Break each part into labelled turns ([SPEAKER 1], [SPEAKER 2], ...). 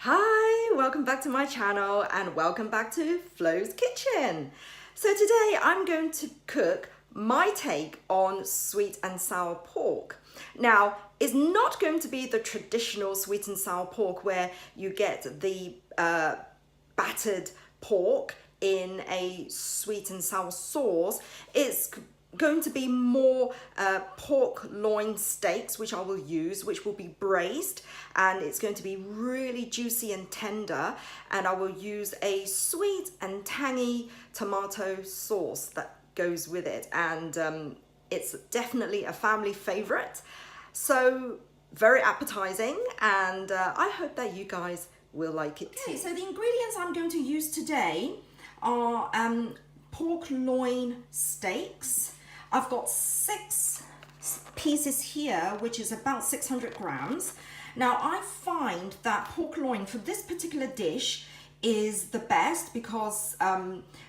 [SPEAKER 1] Hi, welcome back to my channel and welcome back to Flo's Kitchen. So today I'm going to cook my take on sweet and sour pork. Now, it's not going to be the traditional sweet and sour pork where you get the battered pork in a sweet and sour sauce. It's going to be more pork loin steaks, which I will use, which will be braised, and it's going to be really juicy and tender, and I will use a sweet and tangy tomato sauce that goes with it, and it's definitely a family favorite, so very appetizing, and I hope that you guys will like it too. Okay, so the ingredients I'm going to use today are pork loin steaks. I've got 6 pieces here, which is about 600 grams. Now, I find that pork loin for this particular dish is the best because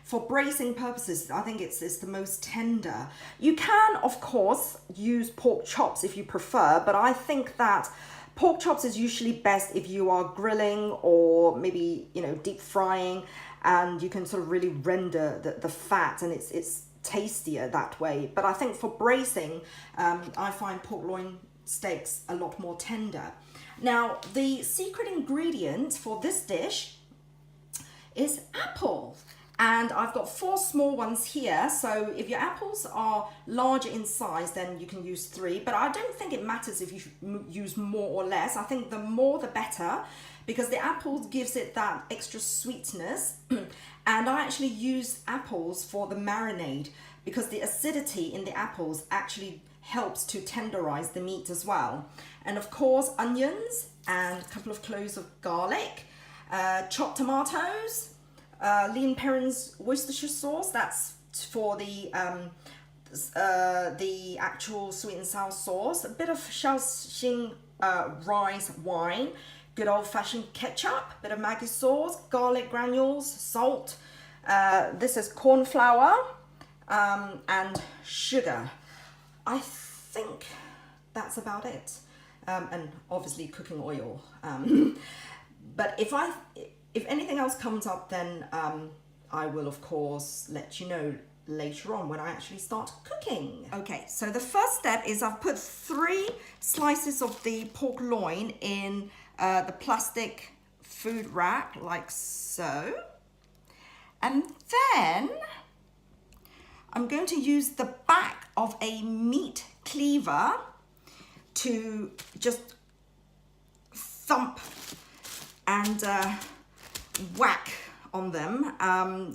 [SPEAKER 1] for braising purposes, I think it's the most tender. You can, of course, use pork chops if you prefer, but I think that pork chops is usually best if you are grilling or maybe, you know, deep frying, and you can sort of really render the fat, and it's tastier that way. But I think for braising, I find pork loin steaks a lot more tender. Now, the secret ingredient for this dish is apple. And I've got 4 small ones here. So if your apples are larger in size, then you can use 3. But I don't think it matters if you use more or less. I think the more the better, because the apple gives it that extra sweetness. And I actually use apples for the marinade because the acidity in the apples actually helps to tenderize the meat as well. And of course, onions and a couple of cloves of garlic, chopped tomatoes, lean Perrins Worcestershire sauce, that's for the actual sweet and sour sauce, a bit of Shaohsing rice wine, good old-fashioned ketchup, bit of Maggie sauce, garlic granules, salt. This is cornflour and sugar. I think that's about it. And obviously cooking oil. But if anything else comes up, then I will of course let you know later on when I actually start cooking. Okay, so the first step is I've put 3 slices of the pork loin in the plastic food wrap, like so. And then I'm going to use the back of a meat cleaver to just thump and whack on them.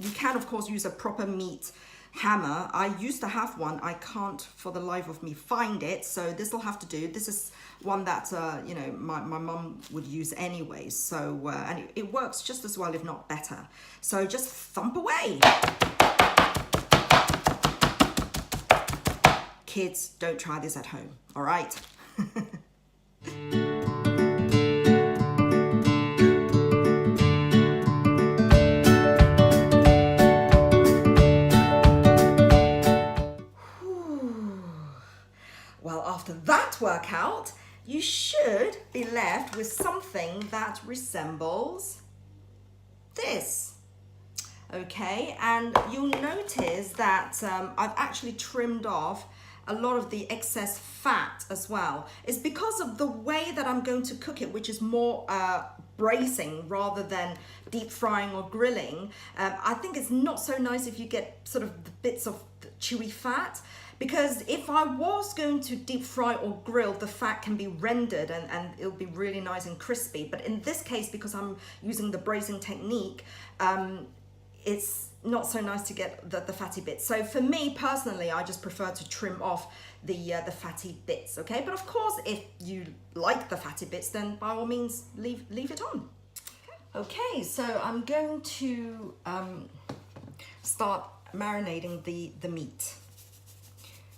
[SPEAKER 1] You can of course use a proper meat hammer. I used to have one. I can't for the life of me find it, so this will have to do. This is one that you know, my mum would use anyway, so and it works just as well, if not better. So just thump away. Kids, don't try this at home, all right? Well, after that workout, you should be left with something that resembles this. Okay, and you'll notice that I've actually trimmed off a lot of the excess fat as well. It's because of the way that I'm going to cook it, which is more braising rather than deep frying or grilling. I think it's not so nice if you get sort of the bits of the chewy fat, because if I was going to deep fry or grill, the fat can be rendered and it'll be really nice and crispy. But in this case, because I'm using the braising technique, it's not so nice to get the fatty bits. So for me personally, I just prefer to trim off the fatty bits, okay? But of course, if you like the fatty bits, then by all means, leave it on. Okay, so I'm going to start marinating the meat.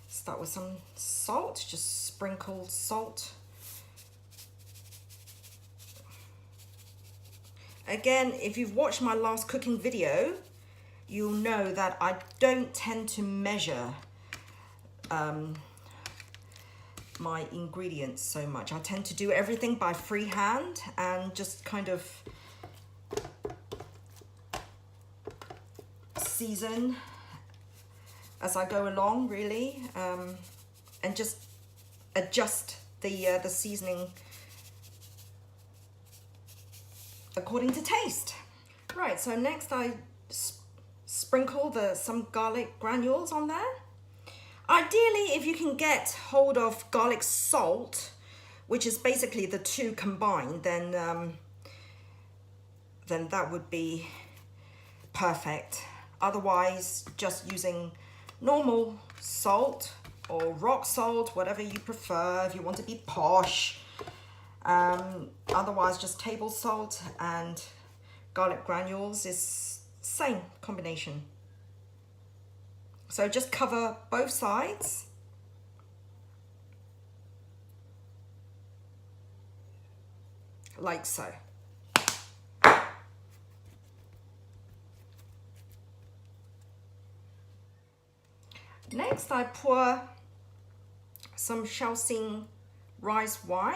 [SPEAKER 1] Start with some salt, just sprinkled salt. Again, if you've watched my last cooking video, you'll know that I don't tend to measure my ingredients so much. I tend to do everything by freehand and just kind of season as I go along, really, and just adjust the seasoning according to taste. Right, so next I sprinkle some garlic granules on there. Ideally, if you can get hold of garlic salt, which is basically the two combined, then that would be perfect. Otherwise, just using normal salt or rock salt, whatever you prefer, if you want to be posh. Otherwise, just table salt and garlic granules is same combination. So just cover both sides. Like so. Next, I pour some Shaohsing rice wine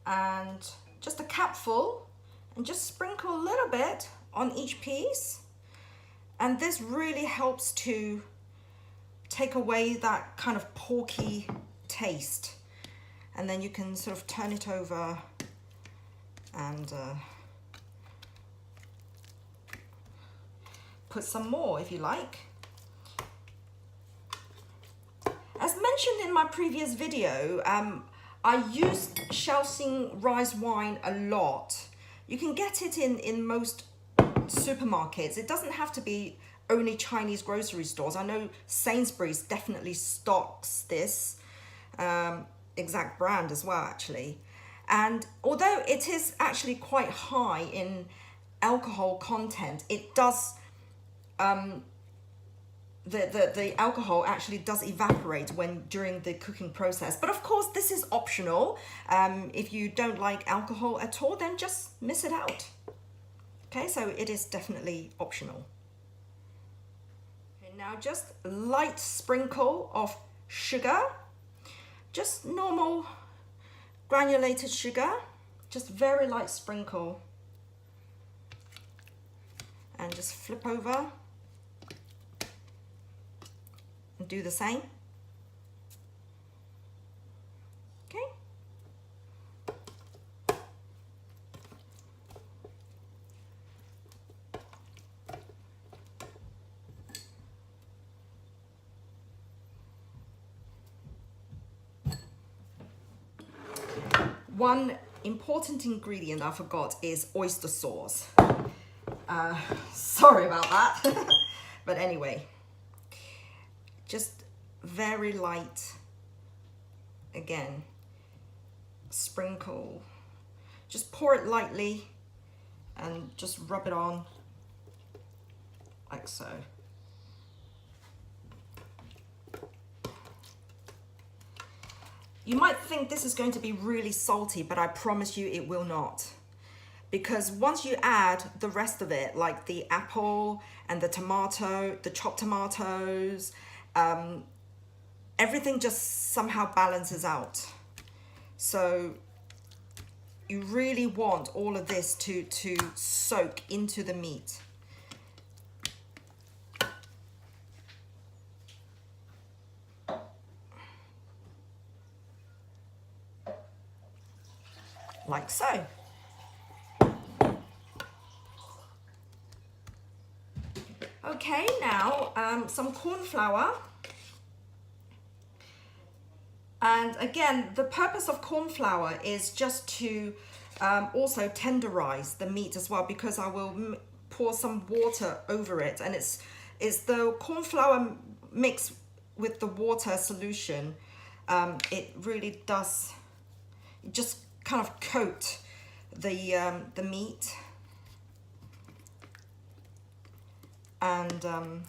[SPEAKER 1] and just a capful, and just sprinkle a little bit on each piece. And this really helps to take away that kind of porky taste. And then you can sort of turn it over and put some more if you like. As mentioned in my previous video, I used Shaohsing rice wine a lot. You can get it in most supermarkets. It doesn't have to be only Chinese grocery stores. I know Sainsbury's definitely stocks this exact brand as well, actually. And although it is actually quite high in alcohol content, it does the alcohol actually does evaporate during the cooking process. But of course, this is optional. If you don't like alcohol at all, then just miss it out. Okay, so it is definitely optional. Okay, now just a light sprinkle of sugar, just normal granulated sugar, just very light sprinkle, and just flip over and do the same. Okay. One important ingredient I forgot is oyster sauce. Sorry about that. But anyway, just very light, again, sprinkle. Just pour it lightly and just rub it on like so. You might think this is going to be really salty, but I promise you it will not. Because once you add the rest of it, like the apple and the tomato, the chopped tomatoes, everything just somehow balances out. So you really want all of this to soak into the meat. Like so. Okay, now some corn flour. And again, the purpose of corn flour is just to also tenderize the meat as well, because I will pour some water over it, and it's the corn flour mixed with the water solution. It really does just kind of coat the meat, and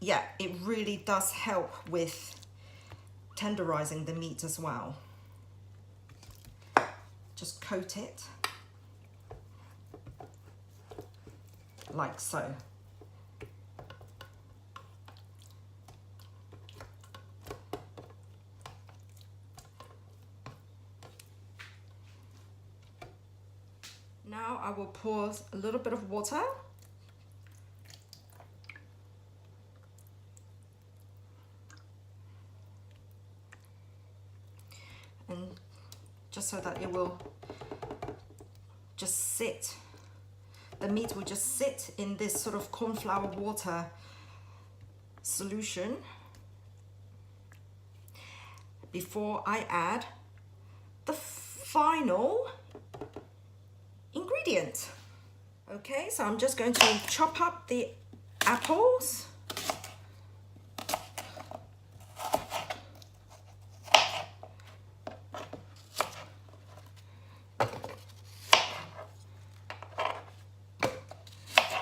[SPEAKER 1] yeah, it really does help with tenderizing the meat as well. Just coat it like so. Now I will pour a little bit of water. And just so that it will just sit, the meat will just sit in this sort of cornflour water solution before I add the final ingredient. Okay, so I'm just going to chop up the apples.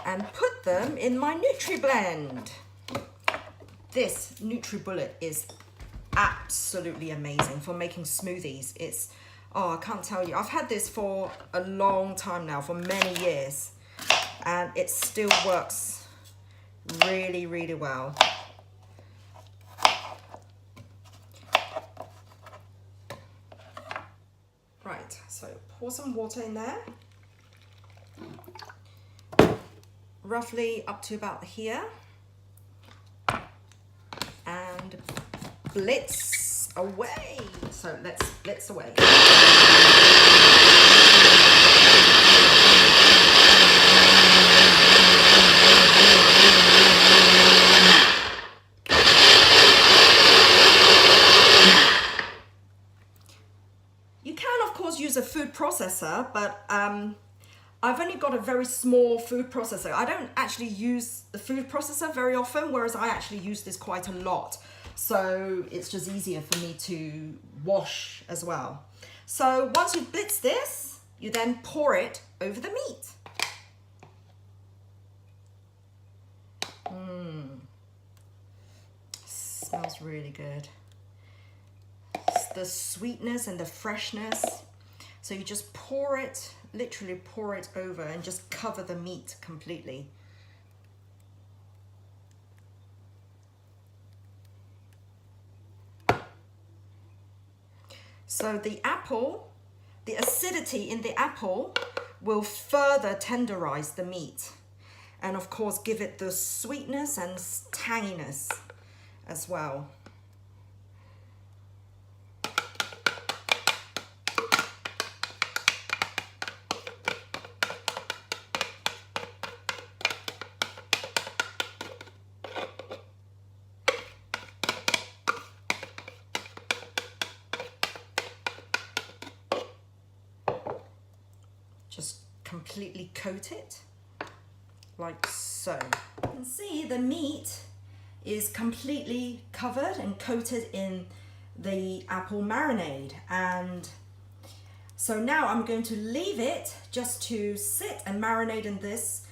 [SPEAKER 1] And put them in my NutriBlend. This NutriBullet is absolutely amazing for making smoothies. It's, oh, I can't tell you. I've had this for a long time now, for many years, and it still works really, really well. Right, so pour some water in there. Roughly up to about here, and blitz away. So let's blitz away. You can of course use a food processor, but I've only got a very small food processor. I don't actually use the food processor very often, whereas I actually use this quite a lot. So it's just easier for me to wash as well. So once you've blitzed this, you then pour it over the meat. Smells really good. It's the sweetness and the freshness. So you just pour it, literally pour it over and just cover the meat completely. So the apple, the acidity in the apple will further tenderize the meat. And of course give it the sweetness and tanginess as well. Just completely coat it like so. You can see the meat is completely covered and coated in the apple marinade, and so now I'm going to leave it just to sit and marinate in this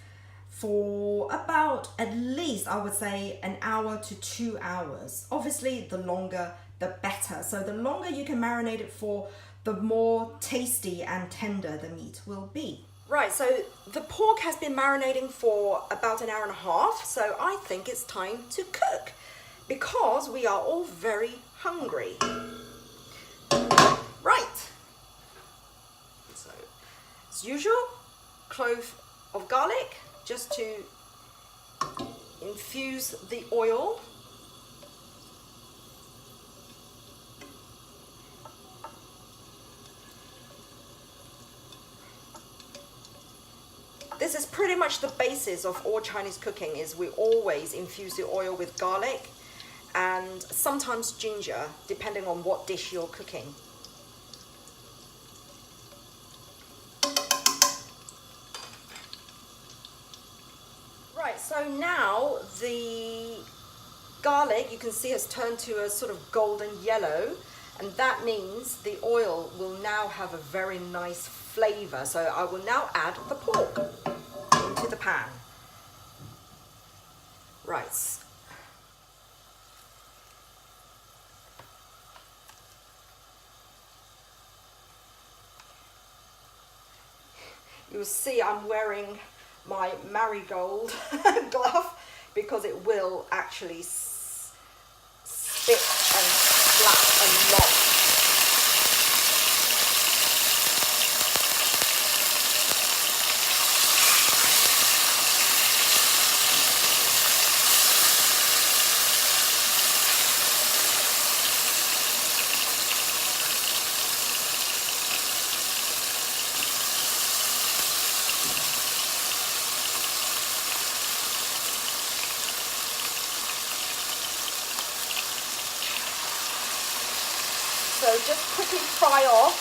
[SPEAKER 1] for about, at least I would say, an hour to 2 hours. Obviously the longer the better, so the longer you can marinate it for, the more tasty and tender the meat will be. Right, so the pork has been marinating for about an hour and a half, so I think it's time to cook because we are all very hungry. Right, so as usual, clove of garlic just to infuse the oil. This is pretty much the basis of all Chinese cooking, is we always infuse the oil with garlic and sometimes ginger, depending on what dish you're cooking. Right, so now the garlic, you can see, has turned to a sort of golden yellow, and that means the oil will now have a very nice flavor. So I will now add the pork into the pan. Right. You'll see I'm wearing my marigold glove because it will actually spit and slap a lot. fry off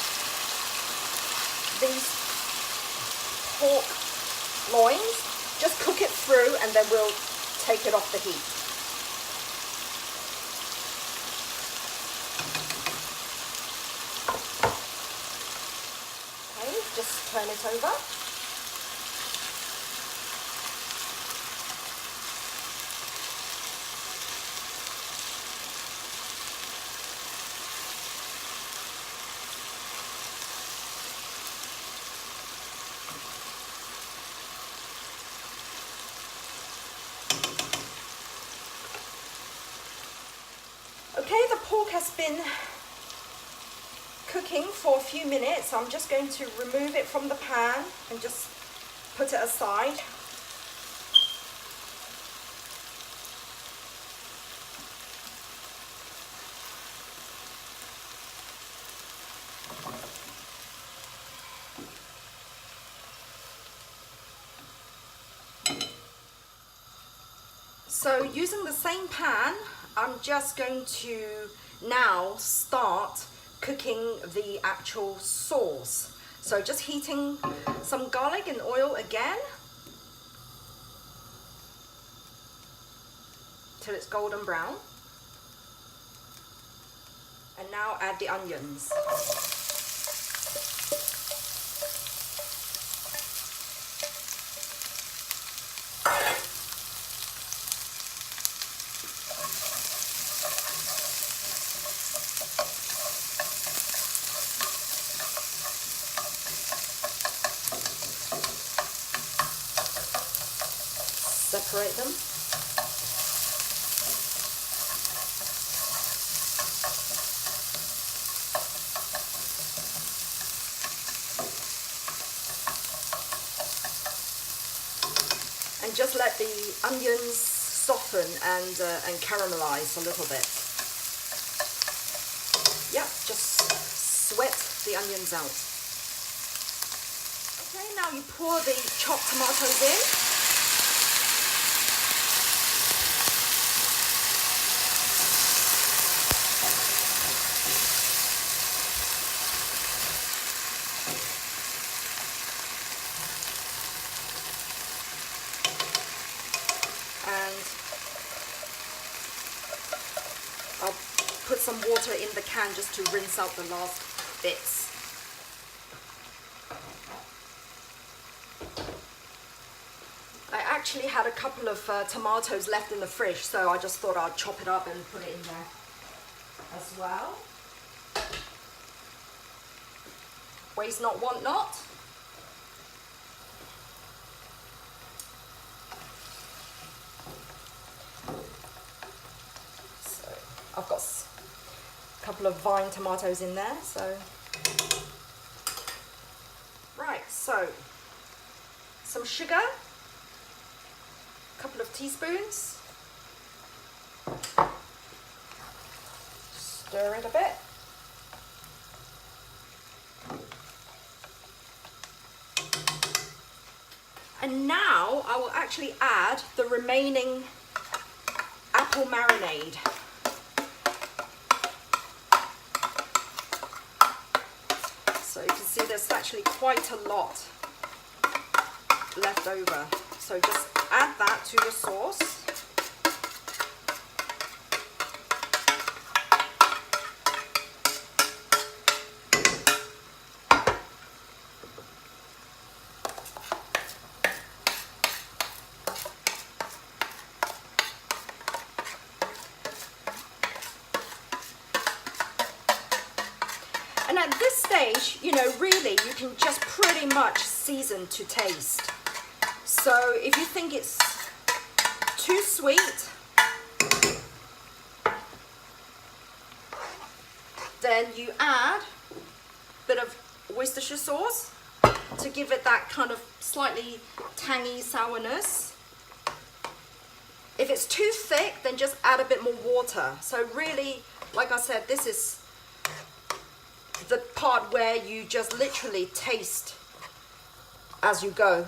[SPEAKER 1] these pork loins. Just cook it through and then we'll take it off the heat. Okay, just turn it over. Okay, the pork has been cooking for a few minutes. I'm just going to remove it from the pan and just put it aside. So using the same pan, I'm just going to now start cooking the actual sauce. So just heating some garlic and oil again till it's golden brown. And now add the onions. Separate them. And just let the onions soften and caramelize a little bit. Yep, just sweat the onions out. Okay, now you pour the chopped tomatoes in. And I'll put some water in the can just to rinse out the last bits. I actually had a couple of tomatoes left in the fridge, so I just thought I'd chop it up and put it in there as well. Waste not, want not. I've got a couple of vine tomatoes in there, so. Right, so some sugar, a couple of teaspoons. Stir it a bit. And now I will actually add the remaining apple marinade. So you can see there's actually quite a lot left over. So just add that to your sauce. And at this stage, you know, really you can just pretty much season to taste. So if you think it's too sweet, then you add a bit of Worcestershire sauce to give it that kind of slightly tangy sourness. If it's too thick, then just add a bit more water. So really, like I said, this is the part where you just literally taste as you go.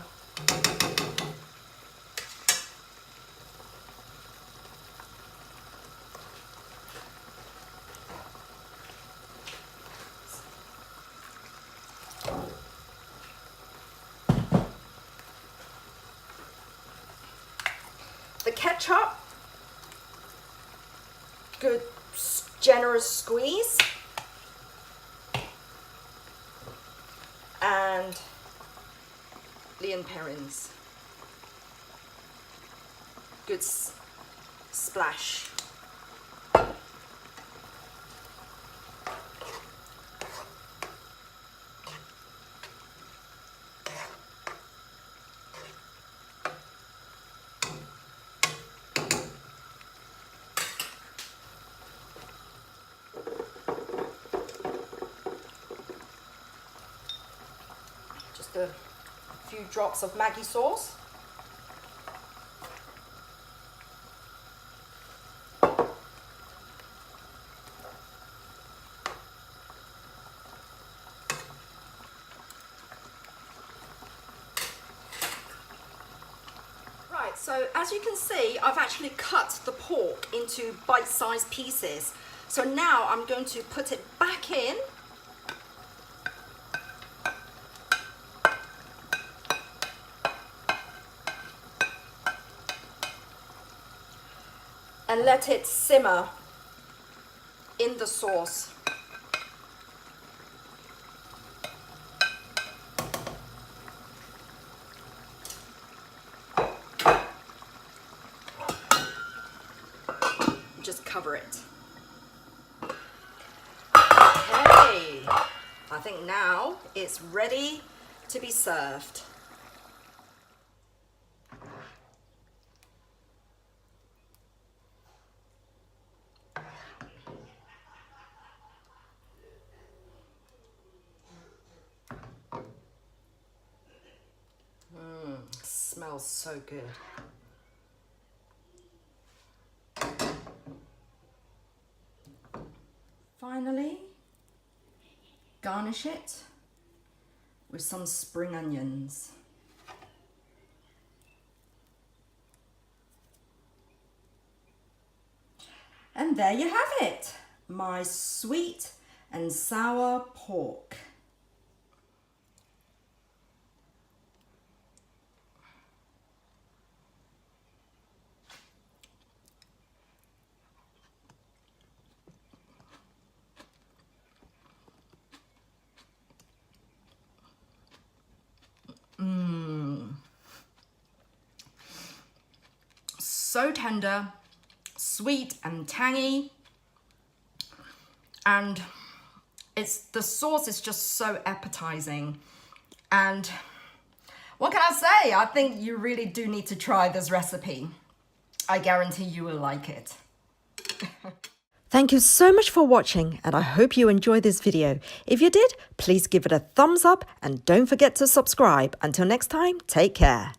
[SPEAKER 1] ketchup, good generous squeeze, and Perrins, good splash. Just a few drops of Maggie sauce. Right, so as you can see, I've actually cut the pork into bite-sized pieces. So now I'm going to put it back in. And let it simmer in the sauce. Just cover it. Okay, I think now it's ready to be served. Smells so good. Finally, garnish it with some spring onions. And there you have it, my sweet and sour pork. So tender, sweet and tangy, and the sauce is just so appetizing. And what can I say? I think you really do need to try this recipe. I guarantee you will like it. Thank you so much for watching, and I hope you enjoyed this video. If you did, please give it a thumbs up and don't forget to subscribe. Until next time, take care.